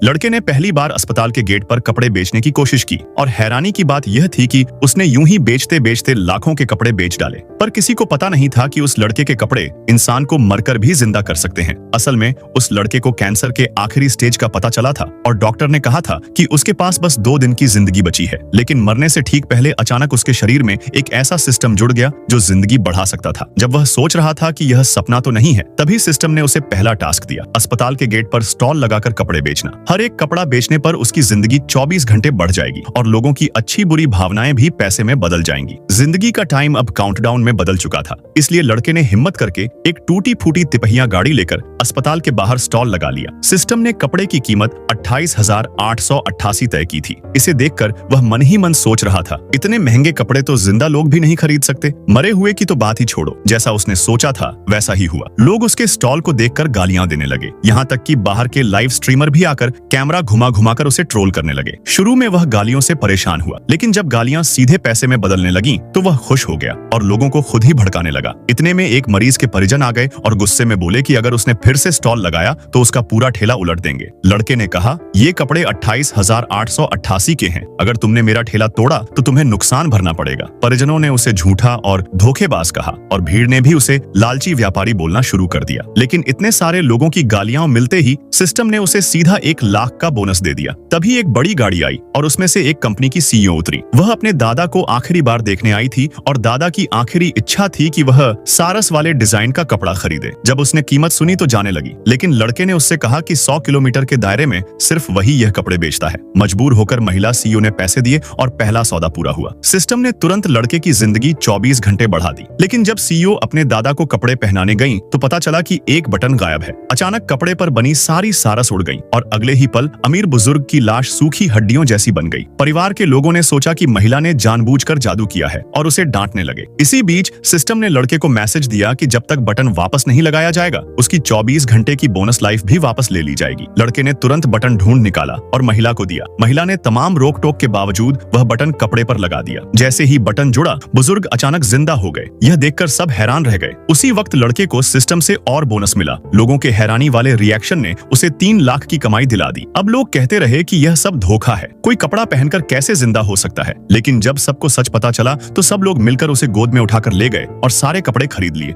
लड़के ने पहली बार अस्पताल के गेट पर कपड़े बेचने की कोशिश की और हैरानी की बात यह थी कि उसने यूं ही बेचते बेचते लाखों के कपड़े बेच डाले। पर किसी को पता नहीं था कि उस लड़के के कपड़े इंसान को मरकर भी जिंदा कर सकते हैं। असल में उस लड़के को कैंसर के आखिरी स्टेज का पता चला था और डॉक्टर ने कहा था कि उसके पास बस 2 दिन की जिंदगी बची है। लेकिन मरने से ठीक पहले अचानक उसके शरीर में एक ऐसा सिस्टम जुड़ गया जो जिंदगी बढ़ा सकता था। जब वह सोच रहा था कि यह सपना तो नहीं है, तभी सिस्टम ने उसे पहला टास्क दिया, अस्पताल के गेट पर स्टॉल लगाकर कपड़े बेचना। हर एक कपड़ा बेचने पर उसकी जिंदगी 24 घंटे बढ़ जाएगी और लोगों की अच्छी बुरी भावनाएं भी पैसे में बदल जाएंगी। जिंदगी का टाइम अब काउंटडाउन में बदल चुका था, इसलिए लड़के ने हिम्मत करके एक टूटी फूटी तिपहिया गाड़ी लेकर अस्पताल के बाहर स्टॉल लगा लिया। सिस्टम ने कपड़े की कीमत 28,888 तय की थी। इसे देखकर वह मन ही मन सोच रहा था, इतने महंगे कपड़े तो जिंदा लोग भी नहीं खरीद सकते, मरे हुए की तो बात ही छोड़ो। जैसा उसने सोचा था वैसा ही हुआ। लोग उसके स्टॉल को देखकर गालियां देने लगे, यहाँ तक कि बाहर के लाइव स्ट्रीमर भी आकर कैमरा घुमा घुमाकर उसे ट्रोल करने लगे। शुरू में वह गालियों से परेशान हुआ, लेकिन जब गालियां सीधे पैसे में बदलने लगीं, तो वह खुश हो गया और लोगों को खुद ही भड़काने लगा। इतने में एक मरीज के परिजन आ गए और गुस्से में बोले कि अगर उसने फिर से स्टॉल लगाया तो उसका पूरा ठेला उलट देंगे। लड़के ने कहा, ये कपड़े 28,888 के हैं, अगर तुमने मेरा ठेला तोड़ा तो तुम्हें नुकसान भरना पड़ेगा। परिजनों ने उसे झूठा और धोखेबाज कहा और भीड़ ने भी उसे लालची व्यापारी बोलना शुरू कर दिया। लेकिन इतने सारे लोगों की गालियां मिलते ही सिस्टम ने उसे सीधा 1 लाख का बोनस दे दिया। तभी एक बड़ी गाड़ी आई और उसमें से एक कंपनी की सीईओ उतरी। वह अपने दादा को आखिरी बार देखने आई थी और दादा की आखिरी इच्छा थी कि वह सारस वाले डिजाइन का कपड़ा खरीदे। जब उसने कीमत सुनी तो जाने लगी, लेकिन लड़के ने उससे कहा कि 100 किलोमीटर के दायरे में सिर्फ वही यह कपड़े बेचता है। मजबूर होकर महिला सीईओ ने पैसे दिए और पहला सौदा पूरा हुआ। सिस्टम ने तुरंत लड़के की जिंदगी 24 घंटे बढ़ा दी। लेकिन जब सीईओ अपने दादा को कपड़े पहनाने गई तो पता चला कि एक बटन गायब है। अचानक कपड़े पर बनी सारी सारस उड़ गई और अगले ही पल अमीर बुजुर्ग की लाश सूखी हड्डियों जैसी बन गई। परिवार के लोगों ने सोचा कि महिला ने जानबूझकर जादू किया है और उसे डांटने लगे। इसी बीच सिस्टम ने लड़के को मैसेज दिया कि जब तक बटन वापस नहीं लगाया जाएगा, उसकी 24 घंटे की बोनस लाइफ भी वापस ले ली जाएगी। लड़के ने तुरंत बटन ढूंढ निकाला और महिला को दिया। महिला ने तमाम रोक टोक के बावजूद वह बटन कपड़े पर लगा दिया। जैसे ही बटन जुड़ा, बुजुर्ग अचानक जिंदा हो गए। यह देखकर सब हैरान रह गए। उसी वक्त लड़के को सिस्टम से और बोनस मिला। लोगों के हैरानी वाले रिएक्शन ने उसे 3 लाख की कमाई दिला दी। अब लोग कहते रहे कि यह सब धोखा है, कोई कपड़ा पहनकर कैसे जिंदा हो सकता है। लेकिन जब सबको सच पता चला तो सब लोग मिलकर उसे गोद में उठाकर ले गए और सारे कपड़े खरीद लिए।